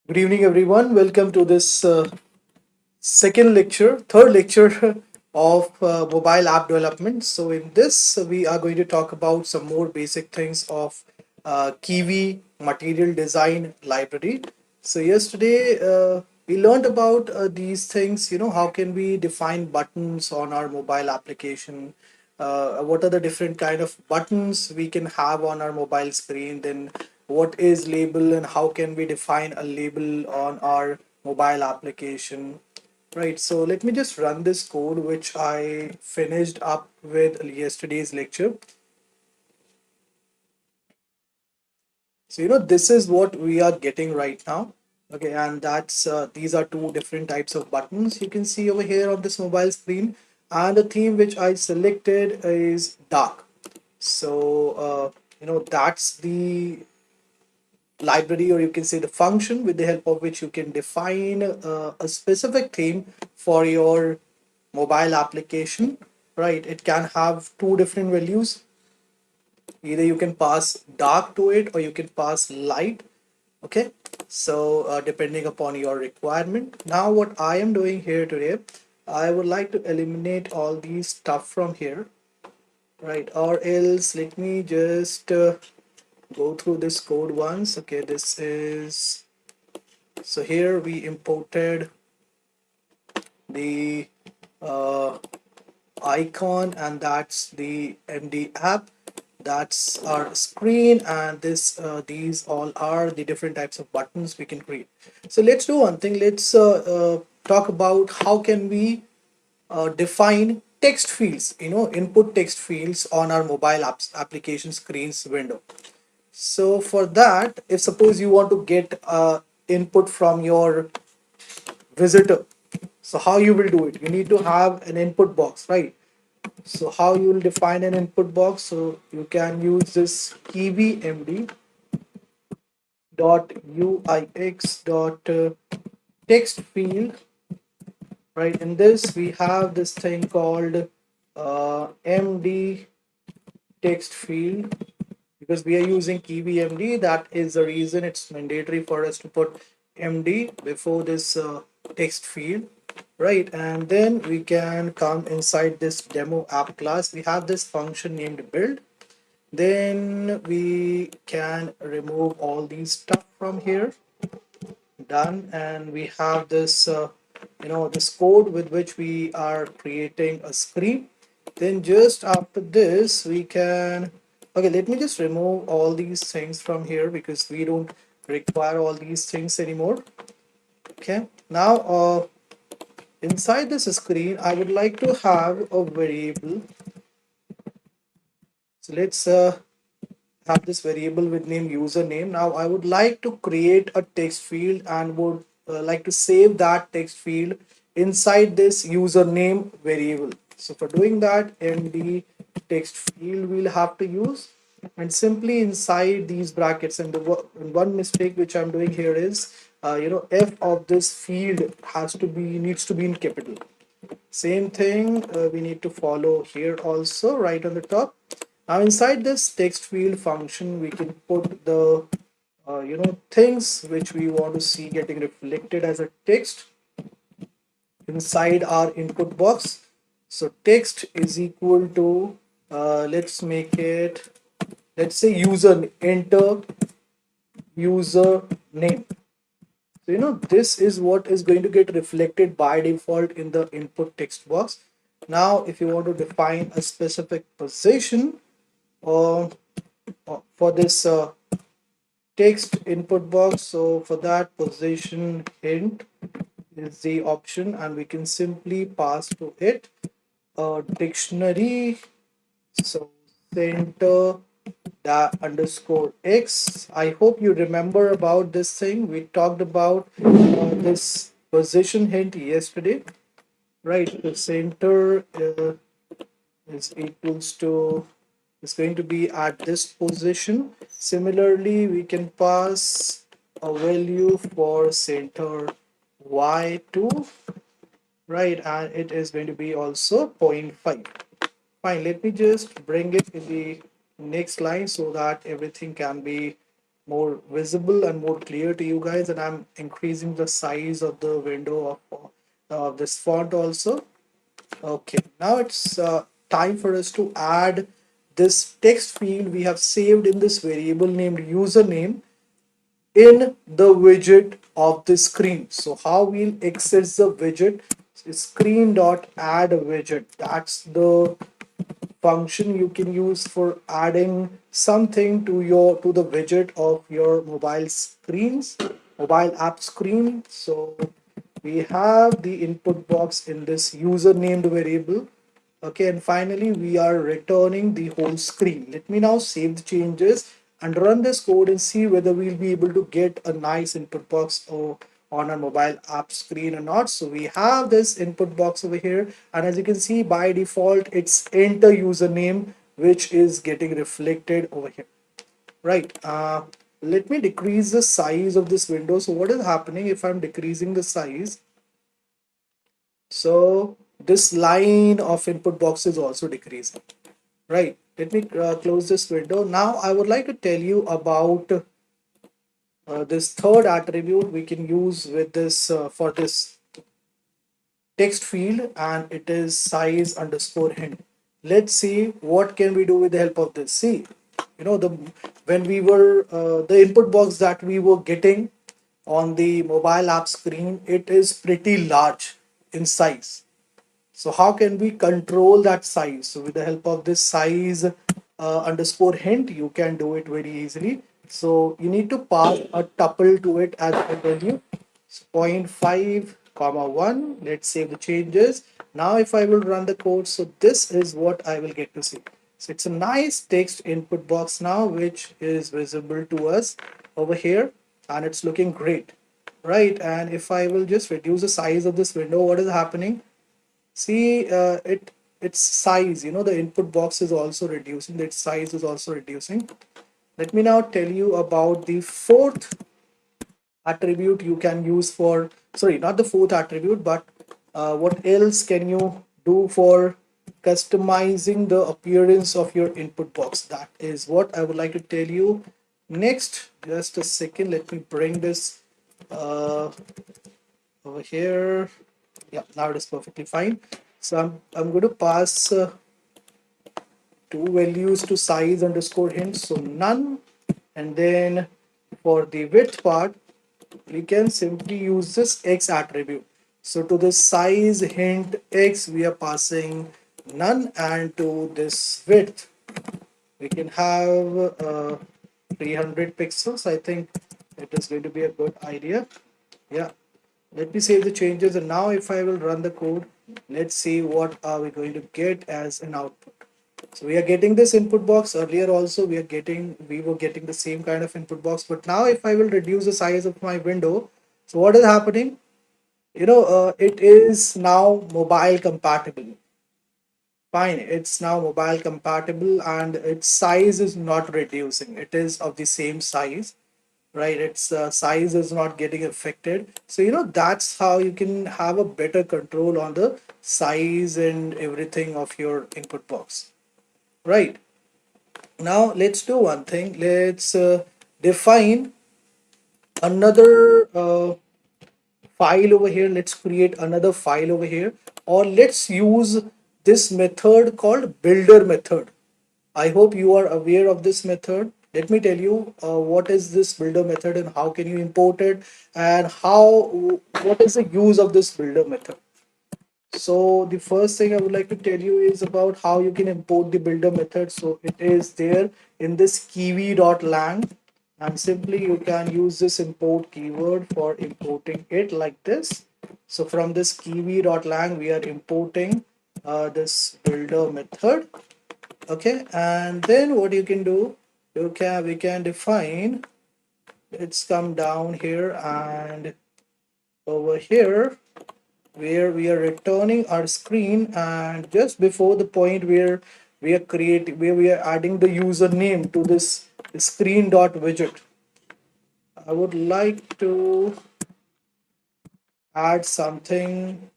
Good evening, everyone. Welcome to this third lecture of mobile app development. So, in this, we are going to talk about some more basic things of Kivy material design library. So, yesterday we learned about these things. How can we define buttons on our mobile application? What are the different kind of buttons we can have on our mobile screen? Then what is label and how can we define a label on our mobile application? Right, so let me just run this code which I finished up with yesterday's lecture. So this is what we are getting right now. Okay, and that's these are two different types of buttons you can see over here on this mobile screen, and the theme which I selected is dark. So that's the library, or you can say the function with the help of which you can define a specific theme for your mobile application. Right, it can have two different values. Either you can pass dark to it or you can pass light. Okay, so depending upon your requirement. Now what I am doing here today, I would like to eliminate all these stuff from here. Right, or else let me just go through this code once. Okay, this is, so here we imported the uh, icon, and that's the MD app. That's our screen, and these all are the different types of buttons we can create. So let's do one thing. Let's talk about how can we define text fields, input text fields on our mobile apps application screens window. So for that, if suppose you want to get input from your visitor, so how you will do it? You need to have an input box, right? So how you will define an input box? So you can use this KIVYMD dot UIX dot text field. Right, in this we have this thing called MD text field. Because we are using KIVYMD, that is the reason it's mandatory for us to put MD before this text field. Right, and then we can come inside this demo app class. We have this function named build. Then we can remove all these stuff from here. Done, and we have this this code with which we are creating a screen. Then just after this we can, okay, let me just remove all these things from here because we don't require all these things anymore. Okay, now inside this screen I would like to have a variable. So let's have this variable with name username. Now I would like to create a text field and would like to save that text field inside this username variable. So for doing that, MD text field we'll have to use, and simply inside these brackets. And the one mistake which I'm doing here is f of this field needs to be in capital. Same thing we need to follow here also, right on the top. Now inside this text field function we can put the things which we want to see getting reflected as a text inside our input box. So text is equal to let's make it, let's say user, enter user name. So this is what is going to get reflected by default in the input text box. Now if you want to define a specific position uh, for this text input box, so for that, position hint is the option, and we can simply pass to it a dictionary. So center underscore x. I hope you remember about this thing. We talked about this position hint yesterday, right? The center is equals to, is going to be at this position. Similarly, we can pass a value for center y2, right? And it is going to be also 0.5. Fine, let me just bring it in the next line so that everything can be more visible and more clear to you guys, and I'm increasing the size of the window of this font also. Okay, now it's time for us to add this text field we have saved in this variable named username in the widget of the screen. So how we'll access the widget is screen dot add widget. That's the function you can use for adding something to the widget of your mobile app screen. So we have the input box in this user named variable. Okay, and finally we are returning the whole screen. Let me now save the changes and run this code and see whether we'll be able to get a nice input box on a mobile app screen or not. So we have this input box over here, and as you can see, by default it's enter username, which is getting reflected over here, right? Let me decrease the size of this window. So what is happening if I'm decreasing the size? So this line of input box is also decreasing, right? Let me close this window. Now I would like to tell you about this third attribute we can use with this for this text field, and it is size underscore hint. Let's see what can we do with the help of this. See, the when we were the input box that we were getting on the mobile app screen, it is pretty large in size. So how can we control that size? So with the help of this size underscore hint, you can do it very easily. So you need to pass a tuple to it as I told you. So 0.5 comma 1. Let's save the changes. Now if I will run the code, so this is what I will get to see. So it's a nice text input box now, which is visible to us over here, and it's looking great, right? And if I will just reduce the size of this window, what is happening? See, its size, the input box is also reducing, its size is also reducing. Let me now tell you about the fourth attribute you can use for, sorry, not the fourth attribute, but what else can you do for customizing the appearance of your input box? That is what I would like to tell you next. Just a second, let me bring this uh, over here. Yeah, now it is perfectly fine. So I'm going to pass two values to size underscore hint, so none, and then for the width part we can simply use this x attribute. So to the size hint x we are passing none, and to this width we can have 300 pixels. I think it is going to be a good idea. Yeah, let me save the changes, and now if I will run the code, let's see what are we going to get as an output. So we are getting this input box. Earlier also we were getting the same kind of input box, but now if I will reduce the size of my window, so what is happening? It is now mobile compatible. Fine, it's now mobile compatible, and its size is not reducing. It is of the same size, right? Its size is not getting affected. So that's how you can have a better control on the size and everything of your input box, right? Now let's do one thing. Let's define another file over here. Let's create another file over here, or let's use this method called builder method. I hope you are aware of this method. Let me tell you what is this builder method and how can you import it, and what is the use of this builder method. So the first thing I would like to tell you is about how you can import the builder method. So it is there in this kivy.lang, and simply you can use this import keyword for importing it like this. So from this kivy.lang we are importing this builder method. Okay, and then what you can do, we can define, let's come down here and over here where we are returning our screen, and just before the point where we are adding the username to this screen dot widget, I would like to add something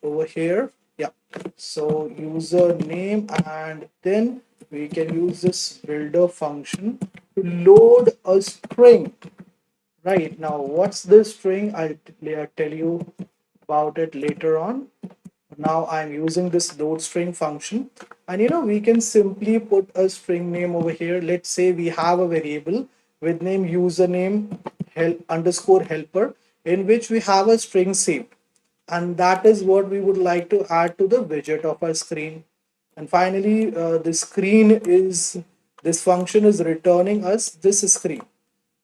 over here. Yeah, so username, and then we can use this builder function. to load a string. Right, now what's this string? I'll tell you about it later on. Now I'm using this load string function, and we can simply put a string name over here. Let's say we have a variable with name username help underscore helper, in which we have a string saved, and that is what we would like to add to the widget of our screen. And finally, this function is returning us this screen.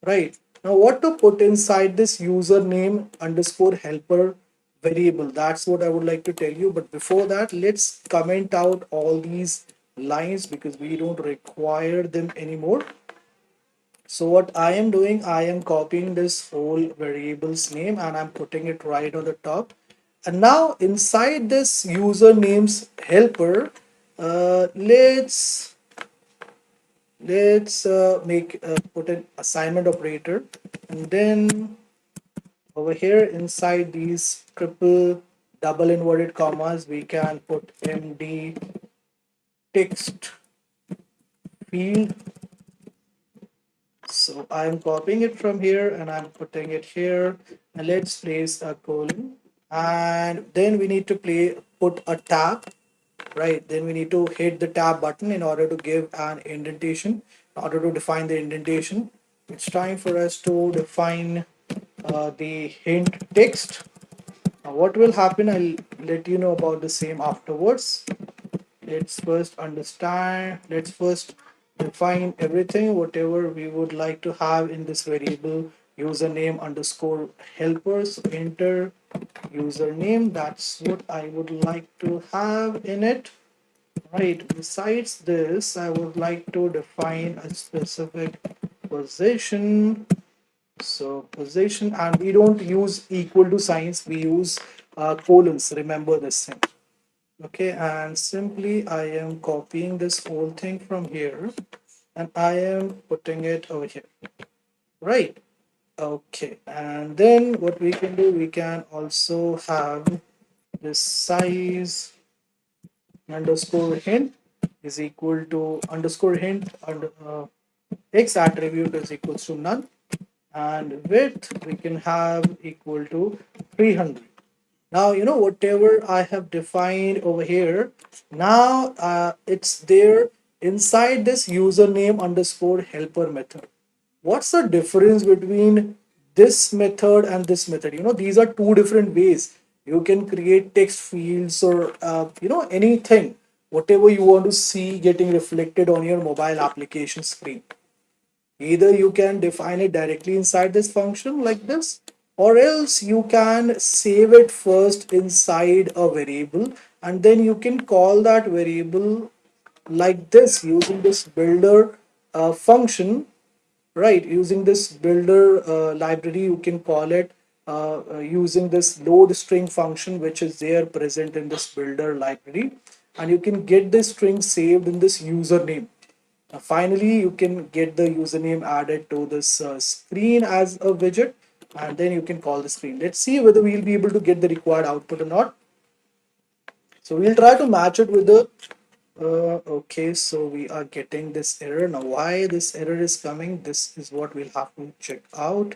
Right. Now what to put inside this username underscore helper variable? That's what I would like to tell you. But before that, let's comment out all these lines because we don't require them anymore. So what I am doing, I am copying this whole variable's name and I'm putting it right on the top. And now inside this username's helper, let's make put an assignment operator, and then over here inside these triple double inverted commas we can put md text field. So I'm copying it from here and I'm putting it here, and let's place a colon, and then we need to put a tab. Right, then we need to hit the tab button in order to give an indentation, in order to define the indentation. It's time for us to define the hint text. Now what will happen, I'll let you know about the same afterwards. Let's first define everything whatever we would like to have in this variable username underscore helper. So enter username, that's what I would like to have in it. Right, besides this, I would like to define a specific position. So position, and we don't use equal to signs, we use colons. Remember this thing. Okay, and simply I am copying this whole thing from here and I am putting it over here. Right. Okay, and then what we can do, we can also have this size underscore hint is equal to underscore hint under x attribute is equals to none, and width we can have equal to 300. Now whatever I have defined over here, now it's there inside this username underscore helper method. What's the difference between this method and this method? These are two different ways you can create text fields, or anything whatever you want to see getting reflected on your mobile application screen. Either you can define it directly inside this function like this, or else you can save it first inside a variable, and then you can call that variable like this using this builder function. Right, using this builder library you can call it using this load string function which is there present in this builder library, and you can get this string saved in this username. Finally, you can get the username added to this screen as a widget, and then you can call the screen. Let's see whether we'll be able to get the required output or not. So we'll try to match it with the okay, so we are getting this error. Now why this error is coming, this is what we'll have to check out.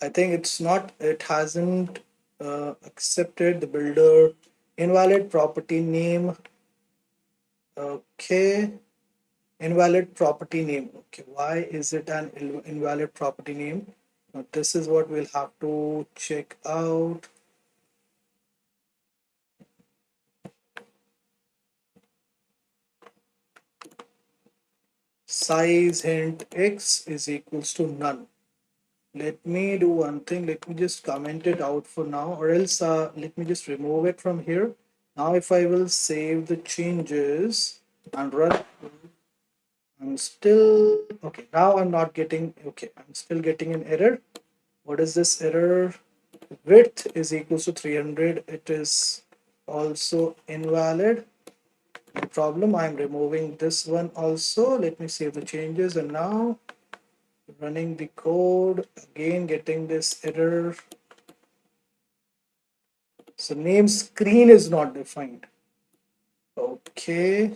I think it hasn't accepted the builder invalid property name. Okay, invalid property name. Okay, why is it an invalid property name? Now this is what we'll have to check out. Size hint x is equals to none. Let me do one thing. Let me just comment it out for now, or else let me just remove it from here. Now if I will save the changes and run, I'm still okay. Now I'm not getting okay. I'm still getting an error. What is this error? Width is equals to 300. It is also invalid. No problem. I'm removing this one also. Let me save the changes, and now running the code again, getting this error. So name screen is not defined. Okay,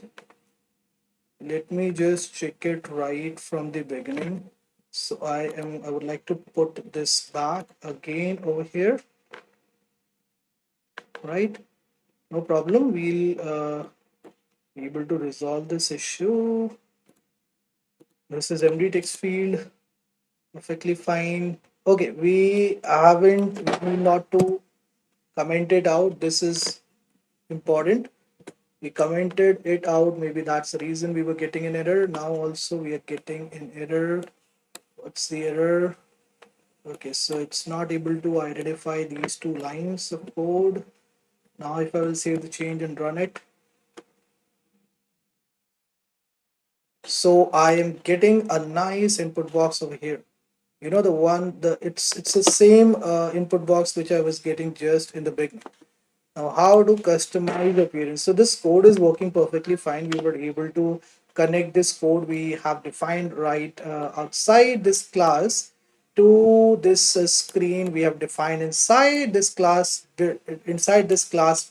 let me just check it right from the beginning. So I would like to put this back again over here, right? No problem. We'll be able to resolve this issue. This is MD text field, perfectly fine. Okay, we need not to comment it out. This is important. We commented it out. Maybe that's the reason we were getting an error. Now also we are getting an error. What's the error? Okay, so it's not able to identify these two lines of code. Now if I will save the change and run it, so I am getting a nice input box over here. You know, the one, the it's the same input box which I was getting just in the beginning. Now, how to customize appearance? So this code is working perfectly fine. We were able to connect this code we have defined right outside this class to this screen we have defined inside this class,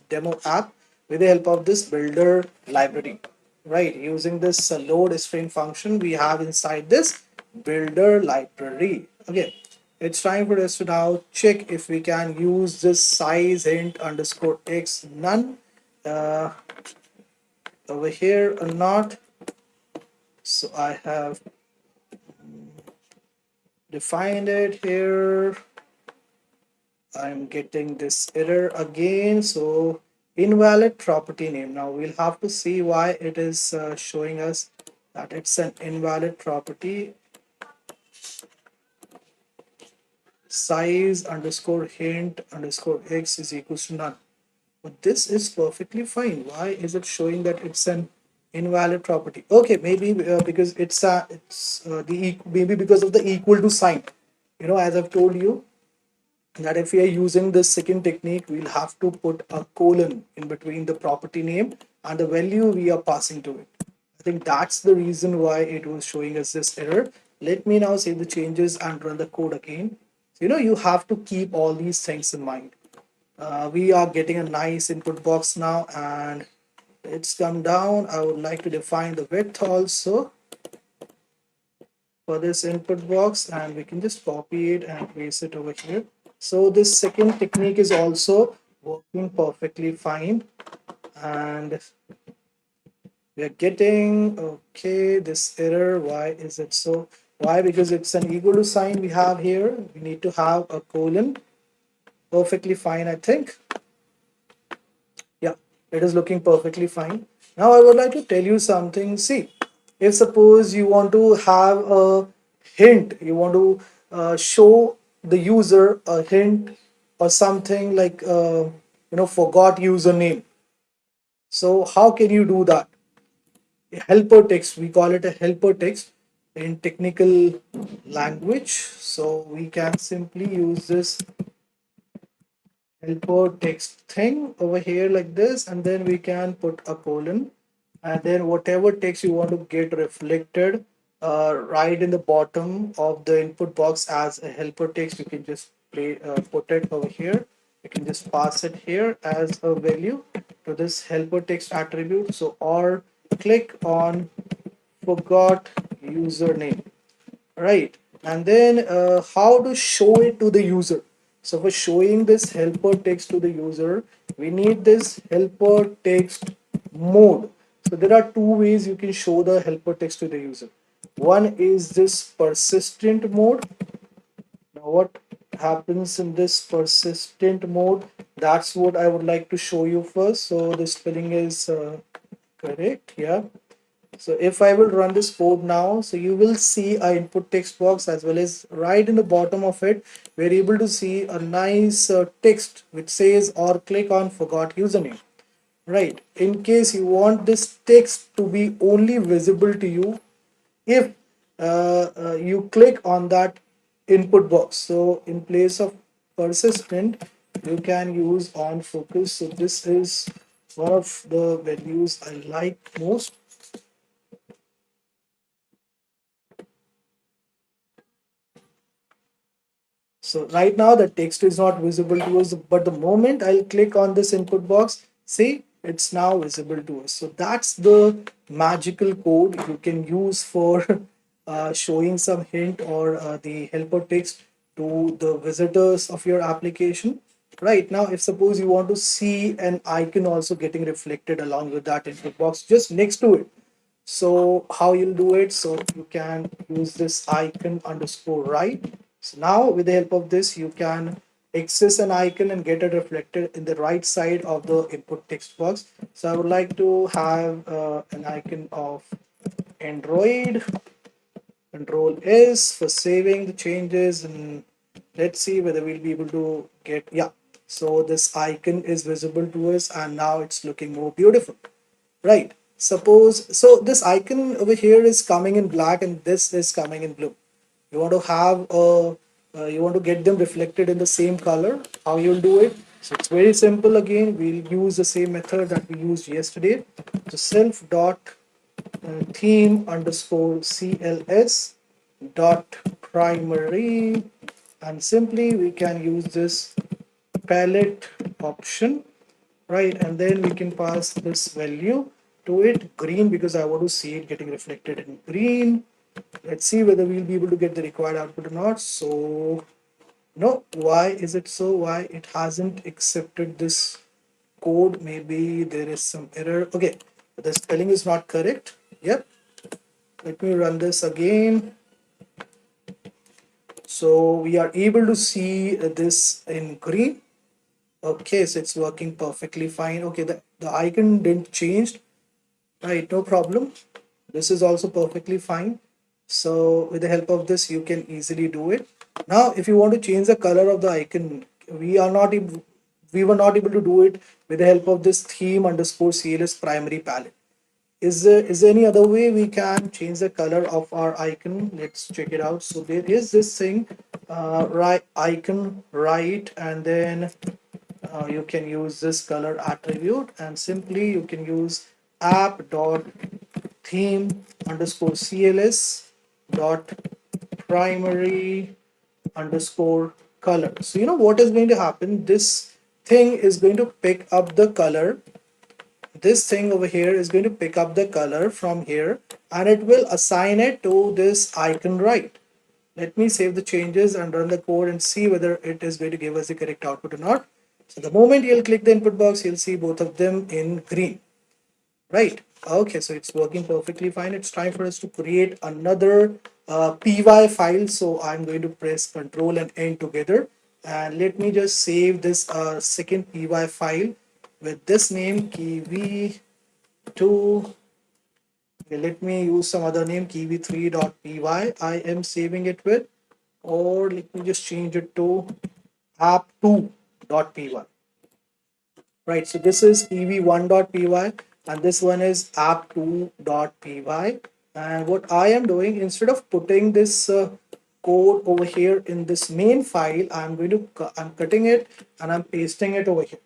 demo app, with the help of this builder library, right? Using this load string function we have inside this builder library. Okay, it's time for us to now check if we can use this size int underscore x none uh, over here or not. So I have defined it here. I'm getting this error again. So invalid property name. Now we'll have to see why it is showing us that it's an invalid property. Size underscore hint underscore x is equals to none. But this is perfectly fine. Why is it showing that it's an invalid property? Okay, maybe because maybe because of the equal to sign. You know, as I've told you, that if we are using this second technique, we'll have to put a colon in between the property name and the value we are passing to it. I think that's the reason why it was showing us this error. Let me now save the changes and run the code again. So, you know, you have to keep all these things in mind. We are getting a nice input box now, and it's come down. I would like to define the width also for this input box, and we can just copy it and paste it over here. So this second technique is also working perfectly fine, and we are getting okay this error. Why is it so? Why? Because it's an equal to sign we have here. We need to have a colon. Perfectly fine, I think. Yeah, it is looking perfectly fine. Now I would like to tell you something. See, if suppose you want to have a hint, you want to show the user a hint or something like forgot username. So how can you do that? A helper text, we call it a helper text in technical language. So we can simply use this helper text thing over here like this, and then we can put a colon, and then whatever text you want to get reflected right in the bottom of the input box as a helper text, you can just put it over here. You can just pass it here as a value to this helper text attribute. So or click on forgot username, right? And then how to show it to the user. So for showing this helper text to the user, we need this helper text mode. So there are two ways you can show the helper text to the user. One is this persistent mode. Now what happens in this persistent mode, that's what I would like to show you first. So the spelling is correct, yeah. So if I will run this code now, so you will see a input text box, as well as right in the bottom of it, we're able to see a nice text which says or click on forgot username. Right. In case you want this text to be only visible to you if you click on that input box. So in place of persistent, you can use on focus. So this is one of the values I like most. So right now the text is not visible to us, but the moment I'll click on this input box, see, it's now visible to us. So that's the magical code you can use for showing some hint or the helper text to the visitors of your application. Right now, if suppose you want to see an icon also getting reflected along with that input box just next to it, so how you'll do it, so you can use this icon underscore right. So now with the help of this you can access an icon and get it reflected in the right side of the input text box. So I would like to have an icon of Android. Control S for saving the changes, and let's see whether we'll be able to get, yeah, so this icon is visible to us and now it's looking more beautiful. Right. Suppose, so this icon over here is coming in black and this is coming in blue. You want to have a, you want to get them reflected in the same color. How you'll do it? So it's very simple again. We'll use the same method that we used yesterday. So self dot theme underscore CLS dot primary, and simply we can use this palette option, right? And then we can pass this value to it, green, because I want to see it getting reflected in green. Let's see whether we'll be able to get the required output or not. So no, why is it so? Why it hasn't accepted this code? Maybe there is some error. Okay, the spelling is not correct. Yep, let me run this again. So we are able to see this in green. Okay, so it's working perfectly fine. Okay, the icon didn't change. Right, no problem. This is also perfectly fine. So with the help of this, you can easily do it. Now, if you want to change the color of the icon, we were not able to do it with the help of this theme underscore CLS primary palette. Is there any other way we can change the color of our icon? Let's check it out. So there is this thing, right icon right, and then you can use this color attribute, and simply you can use app dot theme underscore cls dot primary underscore color. So you know what is going to happen, this thing is going to pick up the color, this thing over here is going to pick up the color from here and it will assign it to this icon right. Let me save the changes and run the code and see whether it is going to give us the correct output or not. So the moment you'll click the input box, you'll see both of them in green. Right. Okay, so it's working perfectly fine. It's time for us to create another py file. So I'm going to press Control and N together. And let me just save this second py file with this name, Kivy2. Okay, let me use some other name, Kivy3.py. I am saving it with, or let me just change it to app2.py. Right, so this is ev1.py and this one is app2.py. And what I am doing, instead of putting this code over here in this main file, I'm cutting it and I'm pasting it over here.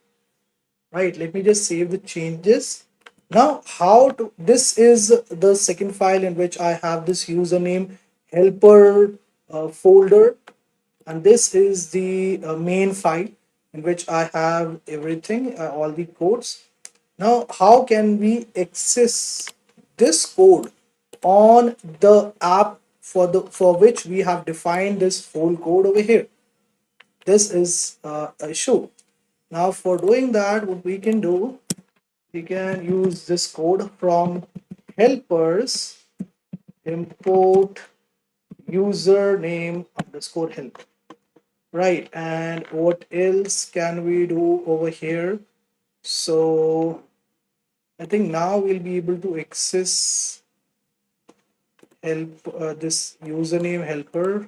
Right, let me just save the changes. Now how to, this is the second file in which I have this username helper folder, and this is the main file in which I have everything, all the codes. Now how can we access this code on the app for which we have defined this whole code over here? This is a issue. Now for doing that, what we can do, we can use this code from helpers import username underscore help. Right, and what else can we do over here? So I think now we'll be able to access help, this username helper.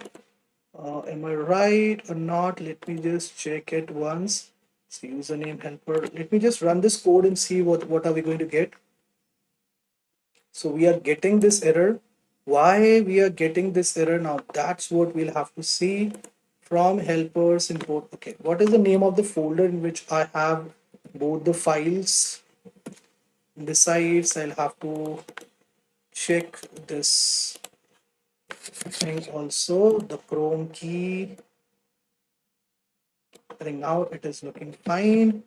Am I right or not? Let me just check it once. So username helper. Let me just run this code and see what are we going to get. So we are getting this error. Why we are getting this error now? That's what we'll have to see from helpers import. Okay, what is the name of the folder in which I have both the files? Besides, I'll have to check this thing also, the Chrome key. I think now it is looking fine.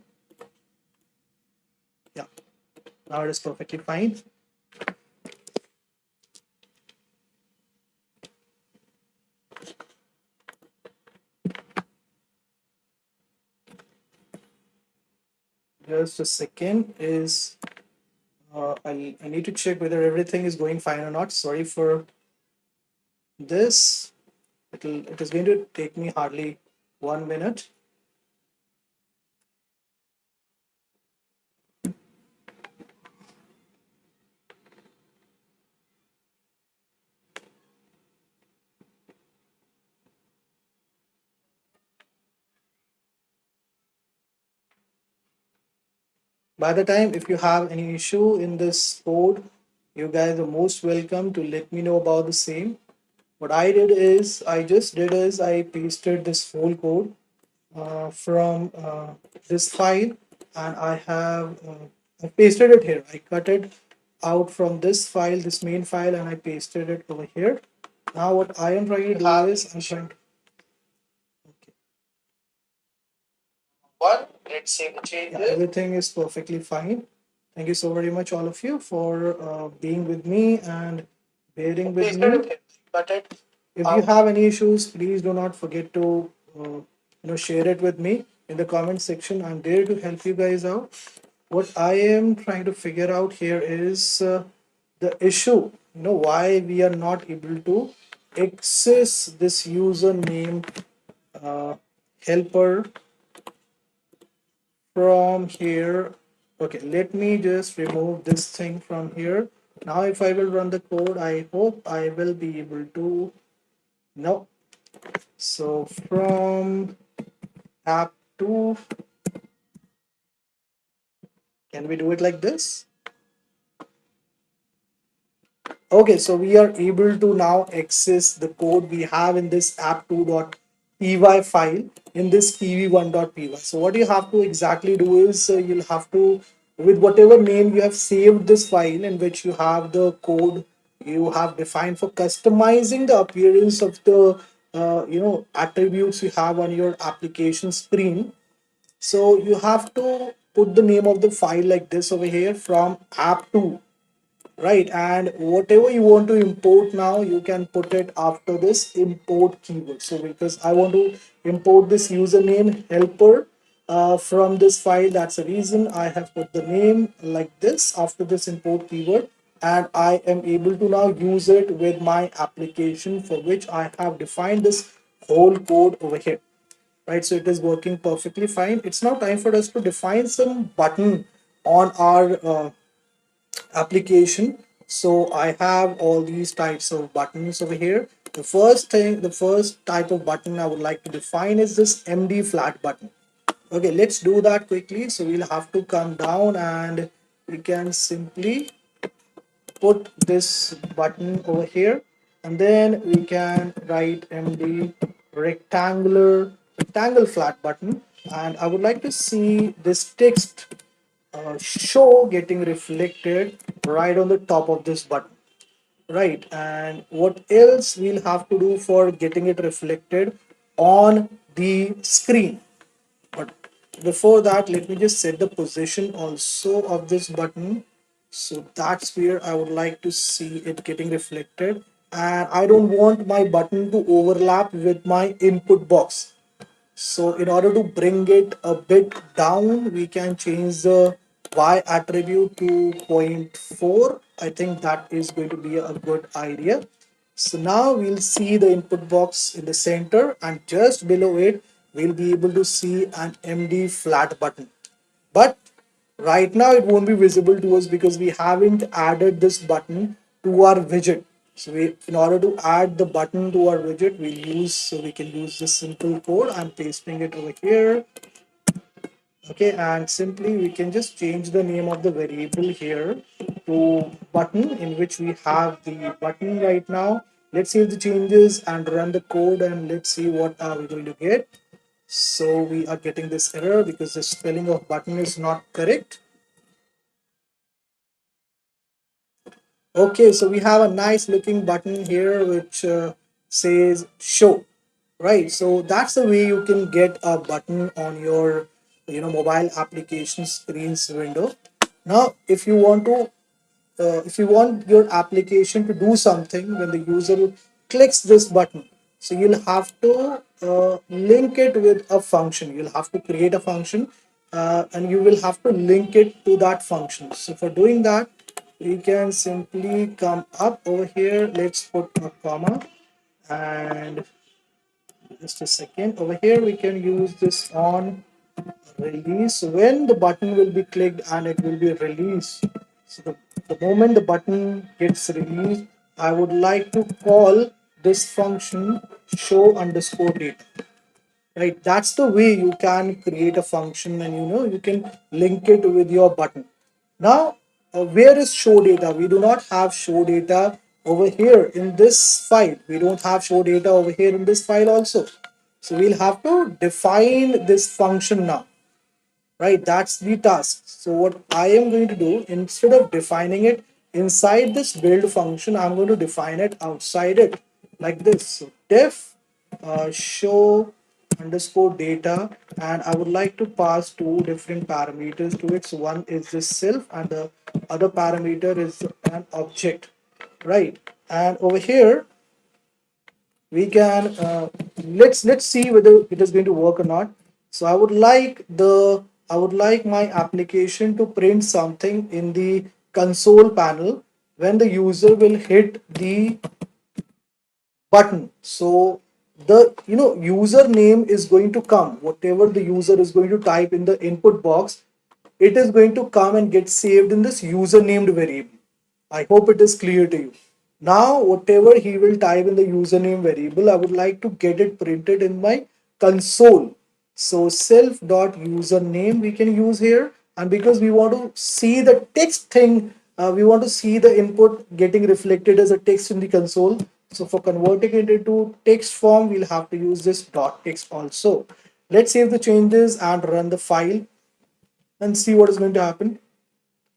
Yeah, now it is perfectly fine. Just a second. Is I need to check whether everything is going fine or not. Sorry for this. It is going to take me hardly 1 minute. By the time, if you have any issue in this code, you guys are most welcome to let me know about the same. What I just did is I pasted this whole code from this file, and I pasted it here. I cut it out from this file, this main file, and I pasted it over here. Now what I am trying to do is I'm trying to one. Let's see the changes. Yeah, everything is perfectly fine. Thank you so very much, all of you, for being with me and bearing with me. But if you have any issues, please do not forget to share it with me in the comment section. I'm there to help you guys out. What I am trying to figure out here is the issue. Why we are not able to access this username uh, helper from here. Okay, let me just remove this thing from here. Now if I will run the code, I hope I will be able to. No. So from app 2, can we do it like this? Okay, so we are able to now access the code we have in this app2.py file in this kiwi1.py. So what you have to exactly do is you'll have to, with whatever name you have saved this file in which you have the code you have defined for customizing the appearance of the attributes you have on your application screen. So you have to put the name of the file like this over here from app2, right? And whatever you want to import now, you can put it after this import keyword. So because I want to import this username helper from this file, that's the reason I have put the name like this after this import keyword, and I am able to now use it with my application for which I have defined this whole code over here, right? So it is working perfectly fine. It's now time for us to define some button on our application. So I have all these types of buttons over here. The first type of button I would like to define is this MD flat button. Okay, let's do that quickly. So we'll have to come down and we can simply put this button over here, and then we can write MD rectangle flat button, and I would like to see this text show getting reflected right on the top of this button, right? And what else we'll have to do for getting it reflected on the screen? But before that, let me just set the position also of this button. So that's where I would like to see it getting reflected, and I don't want my button to overlap with my input box. So in order to bring it a bit down, we can change the y attribute to zero point 0.4. I think that is going to be a good idea. So now we'll see the input box in the center, and just below it, we'll be able to see an MD flat button. But right now it won't be visible to us because we haven't added this button to our widget. So in order to add the button to our widget, we can use this simple code. I'm pasting it over here. Okay, and simply we can just change the name of the variable here to button, in which we have the button right now. Let's save the changes and run the code, and let's see what are we going to get. So we are getting this error because the spelling of button is not correct. Okay, so we have a nice looking button here which says show, right? So that's the way you can get a button on your mobile application screens window. Now, if you want your application to do something when the user clicks this button, so you'll have to link it with a function. You'll have to create a function, and you will have to link it to that function. So for doing that, we can simply come up over here. Let's put a comma, and just a second. Over here, we can use this on release when the button will be clicked and it will be released. So the moment the button gets released, I would like to call this function show underscore data. Right, that's the way you can create a function, and you can link it with your button. Now, where is show data? We do not have show data over here in this file. We don't have show data over here in this file also. So we'll have to define this function now. Right, that's the task. So what I am going to do, instead of defining it inside this build function, I'm going to define it outside it like this. So def show underscore data, and I would like to pass two different parameters to it. So one is this self and the other parameter is an object, right? And over here we can let's see whether it is going to work or not. So I would like my application to print something in the console panel when the user will hit the button. So the username is going to come, whatever the user is going to type in the input box, it is going to come and get saved in this user named variable. I hope it is clear to you. Now whatever he will type in the username variable, I would like to get it printed in my console. So self dot username we can use here, and because we want to see the text thing, we want to see the input getting reflected as a text in the console. So for converting it into text form, we'll have to use this dot text also. Let's save the changes and run the file and see what is going to happen.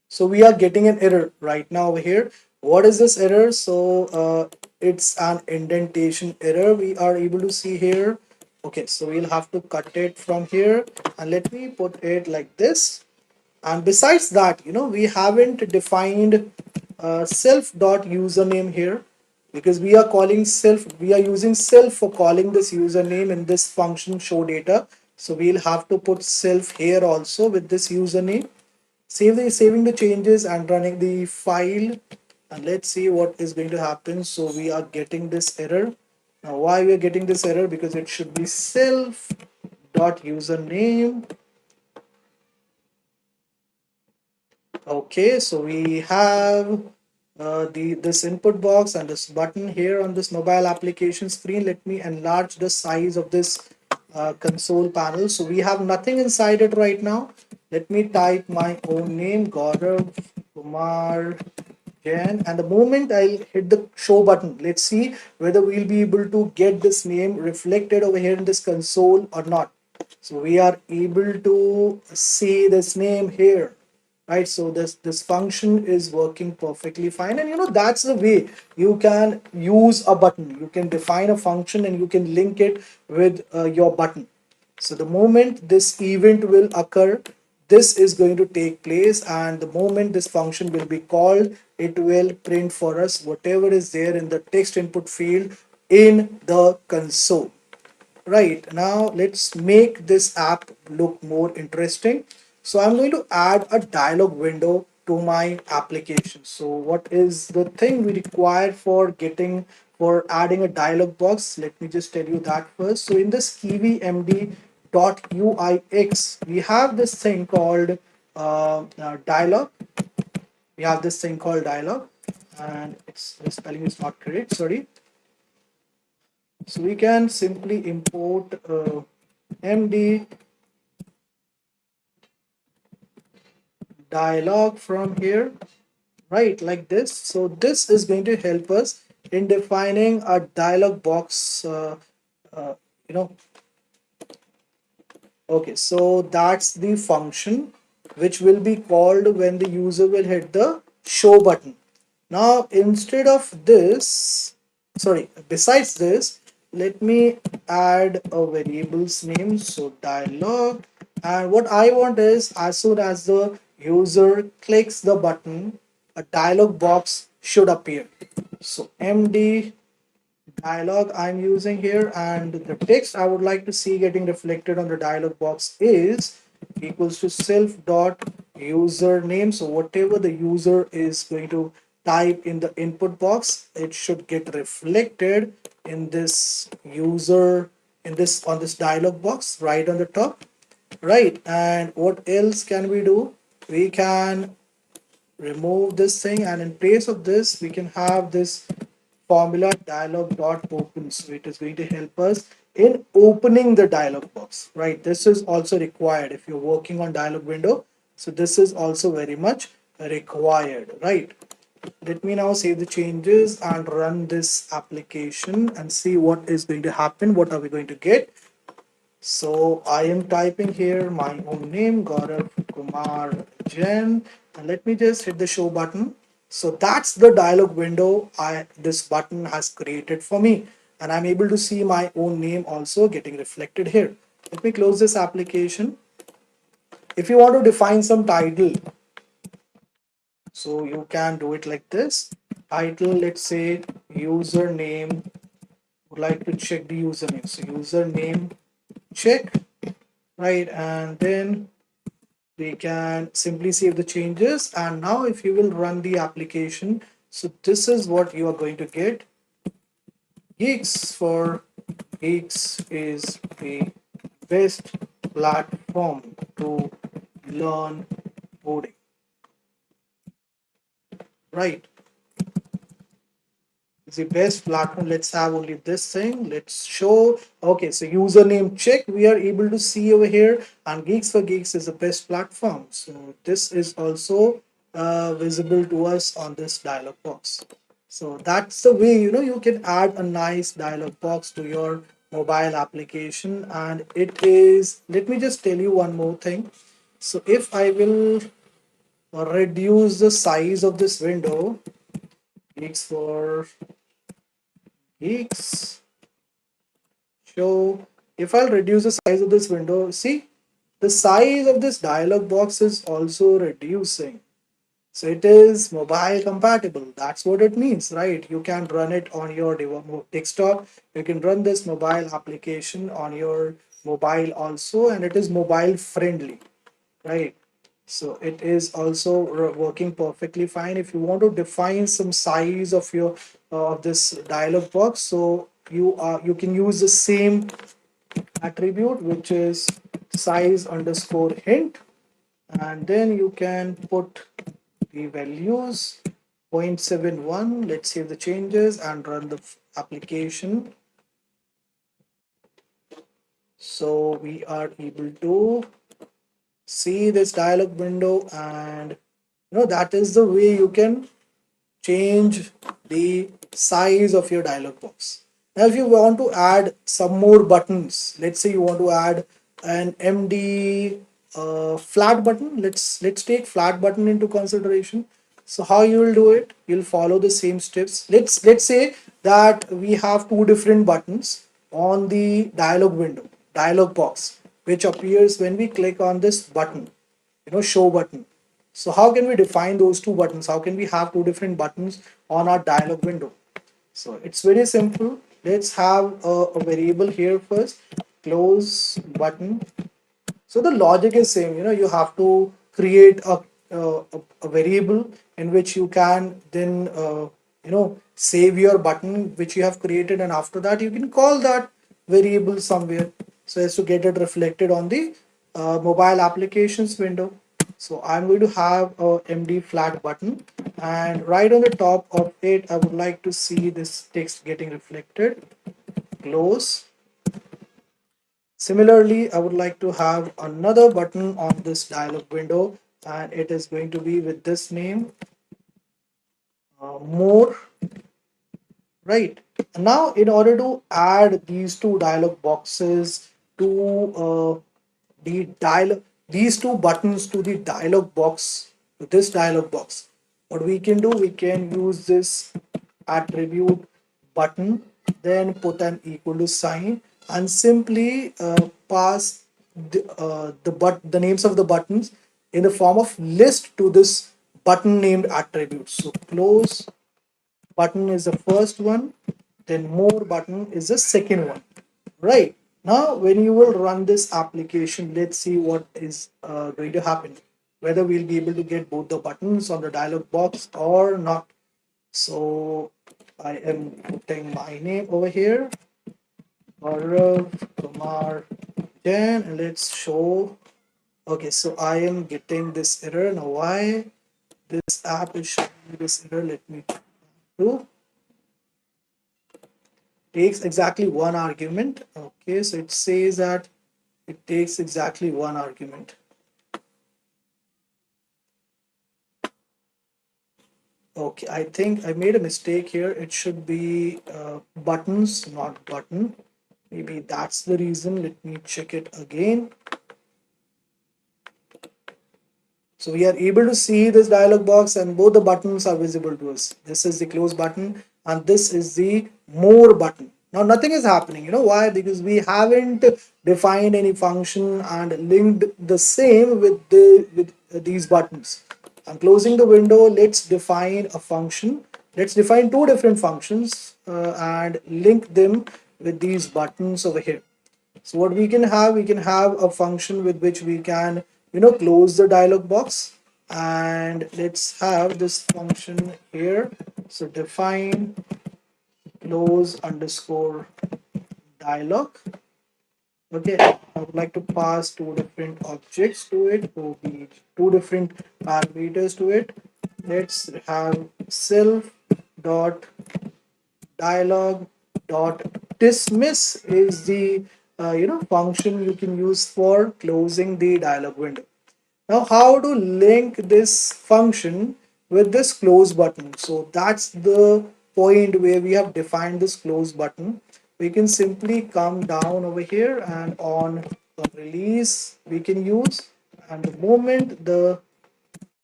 So we are getting an error right now over here. What is this error? So it's an indentation error we are able to see here. Okay, so we'll have to cut it from here, and let me put it like this. And besides that, we haven't defined self dot username here, because we are using self for calling this username in this function show data. So we'll have to put self here also with this username. Saving the changes and running the file, and let's see what is going to happen. So we are getting this error. Now why we are getting this error? Because it should be self dot username. Okay, so we have this input box and this button here on this mobile application screen. Let me enlarge the size of this console panel. So we have nothing inside it right now. Let me type my own name, Gaurav, Kumar, Jain, and the moment I'll hit the show button, let's see whether we'll be able to get this name reflected over here in this console or not. So we are able to see this name here, right? So this function is working perfectly fine, and that's the way you can use a button. You can define a function and you can link it with your button. So the moment this event will occur, this is going to take place, and the moment this function will be called, it will print for us whatever is there in the text input field in the console. Right, now let's make this app look more interesting. So I'm going to add a dialog window to my application. So what is the thing we require for adding a dialog box? Let me just tell you that first. So in this KIVYMD.uix, we have this thing called dialog. We have this thing called dialog, and the spelling is not correct, sorry. So we can simply import MD dialog from here, right, like this. So this is going to help us in defining a dialog box. Uh, you know, okay, so that's the function which will be called when the user will hit the show button. Now, instead of this, sorry, besides this, let me add a variable's name. So dialog, and what I want is as soon as the user clicks the button, a dialog box should appear. So MD dialog I'm using here, and the text I would like to see getting reflected on the dialog box is equals to self dot username. So whatever the user is going to type in the input box, it should get reflected in this user, in this, on this dialog box right on the top, right? And what else can we do? We can remove this thing, and in place of this we can have this formula dialog dot open. So it is going to help us in opening the dialog box, right? This is also required if you're working on dialog window. So this is also very much required, right? Let me now save the changes and run this application and see what is going to happen. What are we going to get? So I am typing here my own name, Gaurav Kumar Jain, and let me just hit the show button. So that's the dialog window this button has created for me, and I'm able to see my own name also getting reflected here. Let me close this application. If you want to define some title, so you can do it like this. Title, let's say username. Would like to check the username. So username check, right? And then we can simply save the changes, and now if you will run the application, so this is what you are going to get. Geeks for Geeks is the best platform to learn coding, right? It's the best platform. Let's have only this thing. Let's show. Okay, so username check we are able to see over here, and Geeks for Geeks is the best platform. So this is also visible to us on this dialog box. So that's the way, you know, you can add a nice dialog box to your mobile application. And it is, let me just tell you one more thing. So if I will reduce the size of this window, Geeks for Geeks. So if I'll reduce the size of this window, see, the size of this dialog box is also reducing. So it is mobile compatible. That's what it means, right? You can run it on your desktop. You can run this mobile application on your mobile also, and it is mobile friendly, right? So it is also working perfectly fine. If you want to define some size of your of this dialog box, so you can use the same attribute, which is size underscore hint, and then you can put the values 0.71. Let's save the changes and run the application. So we are able to see this dialog window, and you know, that is the way you can change the size of your dialog box. Now if you want to add some more buttons, let's say you want to add an MD flat button. Let's take flat button into consideration. So how you will do it? You'll follow the same steps. Let's say that we have two different buttons on the dialog box, which appears when we click on this button, you know, show button. So how can we define those two buttons? How can we have two different buttons on our dialog window? So it's very simple. Let's have a variable here first, close button. So the logic is same, you know, you have to create a variable in which you can then you know, save your button which you have created, and after that you can call that variable somewhere so as to get it reflected on the mobile applications window. So I'm going to have a MD flat button, and right on the top of it I would like to see this text getting reflected. Close. Similarly, I would like to have another button on this dialog window, and it is going to be with this name, more, right? Now in order to add these two dialog boxes to the dialog these two buttons to the dialog box, to this dialog box, what we can do, we can use this attribute button, then put an equal to sign, and simply pass the names of the buttons in the form of list to this button named attribute. So close button is the first one, then more button is the second one. Right. Now, when you will run this application, let's see what is going to happen. Whether we'll be able to get both the buttons on the dialog box or not. So I am putting my name over here, Gaurav, Kumar, Jain, and let's show. Okay, so I am getting this error. Now, why this app is showing me this error? Let me do. Takes exactly one argument. Okay, so it says that it takes exactly one argument. Okay, I think I made a mistake here. It should be buttons, not button. Maybe that's the reason. Let me check it again. So we are able to see this dialog box and both the buttons are visible to us. This is the close button and this is the more button. Now nothing is happening. You know why? Because we haven't defined any function and linked the same with these buttons. I'm closing the window. Let's define a function. Let's define two different functions and link them with these buttons over here. So what we can have a function with which we can, close the dialog box. And let's have this function here. So define close underscore dialog. Okay, I would like to pass two different objects to it, or be two different parameters to it. Let's have self dot dialog dot dismiss is the function you can use for closing the dialog window. Now how to link this function with this close button? So that's the point where we have defined this close button. We can simply come down over here and on release we can use, and the moment the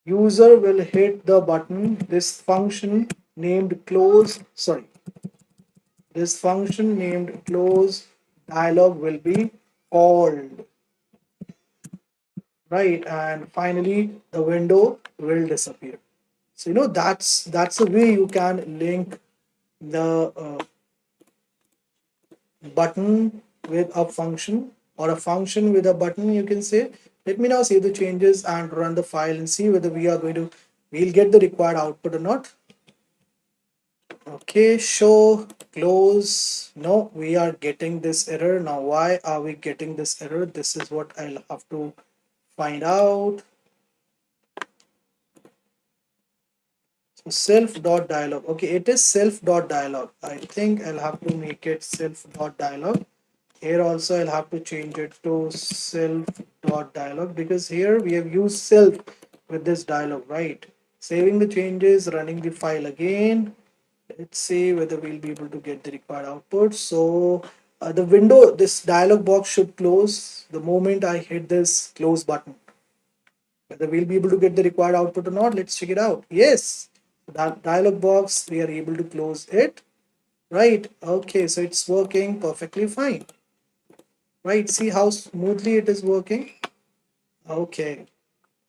user will hit the button, this function named close, sorry, this function named close dialog will be called, right? And finally, the window will disappear. So that's a way you can link the button with a function, or a function with a button, you can say. Let me now save the changes and run the file and see whether we'll get the required output or not. Okay, show close. No, we are getting this error. Now why are we getting this error? This is what I'll have to find out. So self dot dialog. Okay, it is self dot dialog. I think I'll have to make it self dot dialog. Here also I'll have to change it to self dot dialog, because here we have used self with this dialog, right? Saving the changes, running the file again. Let's see whether we'll be able to get the required output. So the window, this dialog box should close the moment I hit this close button. Whether we'll be able to get the required output or not, let's check it out. Yes, that dialog box, we are able to close it, right? Okay, so it's working perfectly fine, right? See how smoothly it is working. Okay,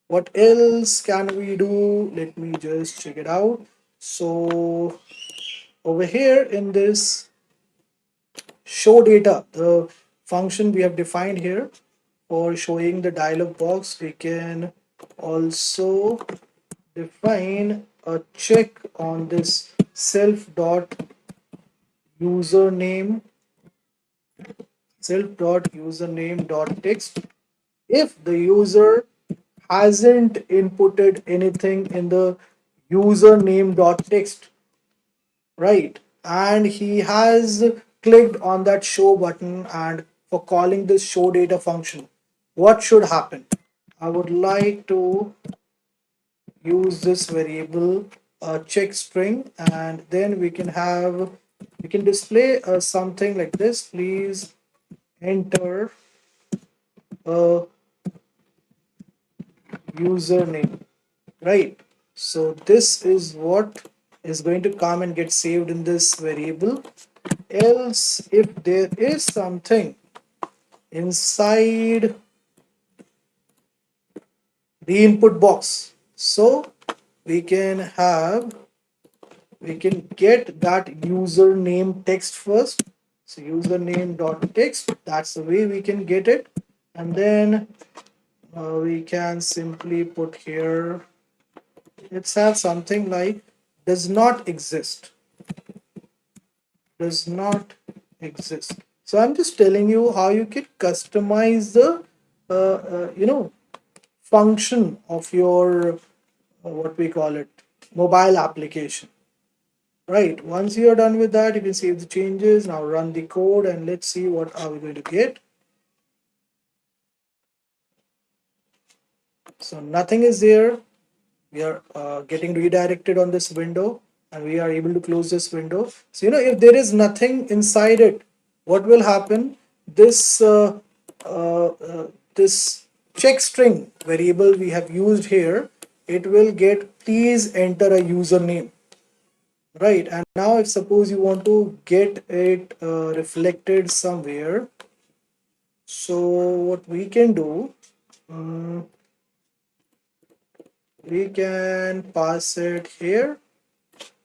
what else can we do? Let me just check it out. So over here in this show data, the function we have defined here for showing the dialog box, we can also define a check on this self dot username dot text. If the user hasn't inputted anything in the username dot text, right, and he has clicked on that show button and for calling this show data function, what should happen? I would like to use this variable check string, and then we can display something like this. Please enter a username, right? So this is what is going to come and get saved in this variable. Else, if there is something inside the input box. So we can have, we can get that username text first. So username dot text, that's the way we can get it. And then we can simply put here, let's have something like does not exist, does not exist. So I'm just telling you how you can customize the function of your what we call it, mobile application. Right, once you're done with that, you can save the changes. Now run the code and let's see what are we going to get. So nothing is there. We are getting redirected on this window, and we are able to close this window. So if there is nothing inside it, what will happen? This uh, uh, this check string variable we have used here, it will get please enter a username. Right, and now if suppose you want to get it reflected somewhere, so what we can do, um, we can pass it here.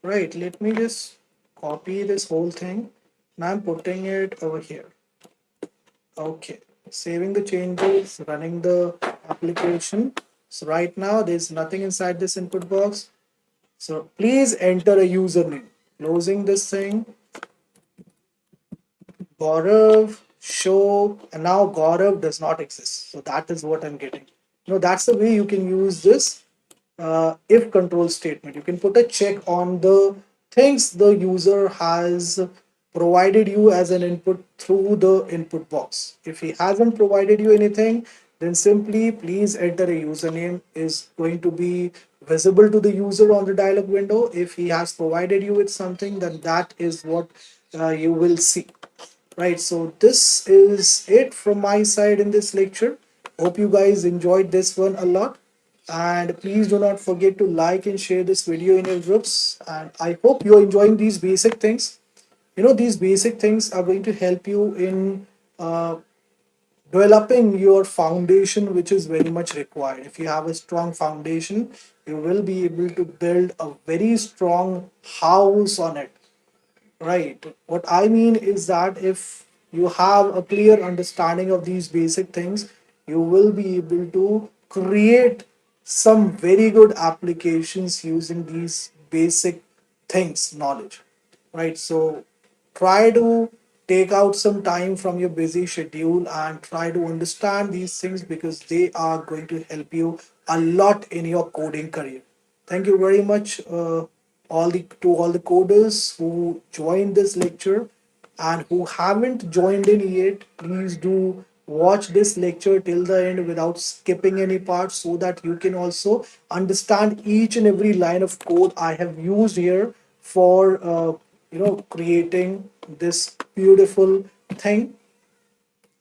Right, let me just copy this whole thing and I'm putting it over here. Okay, saving the changes, running the application. So right now there's nothing inside this input box. So please enter a username. Closing this thing, Gaurav, show, and now Gaurav does not exist. So that is what I'm getting. That's the way you can use this if control statement. You can put a check on the things the user has provided you as an input through the input box. If he hasn't provided you anything, then simply please enter a username is going to be visible to the user on the dialog window. If he has provided you with something, then that is what you will see. Right, so this is it from my side in this lecture. Hope you guys enjoyed this one a lot. And please do not forget to like and share this video in your groups. And I hope you're enjoying these basic things. These basic things are going to help you in developing your foundation, which is very much required. If you have a strong foundation, you will be able to build a very strong house on it. Right. What I mean is that if you have a clear understanding of these basic things, you will be able to create some very good applications using these basic things, knowledge. Right. So try to take out some time from your busy schedule and try to understand these things because they are going to help you a lot in your coding career. Thank you very much, all the coders who joined this lecture, and who haven't joined in yet. Please do watch this lecture till the end without skipping any part, so that you can also understand each and every line of code I have used here for creating this beautiful thing.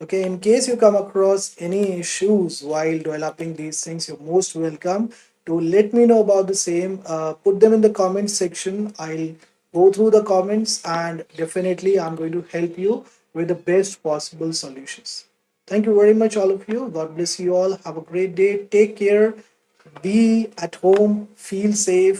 Okay, in case you come across any issues while developing these things, you're most welcome to let me know about the same. Put them in the comment section. I'll go through the comments and definitely I'm going to help you with the best possible solutions. Thank you very much, all of you. God bless you all. Have a great day. Take care. Be at home. Feel safe.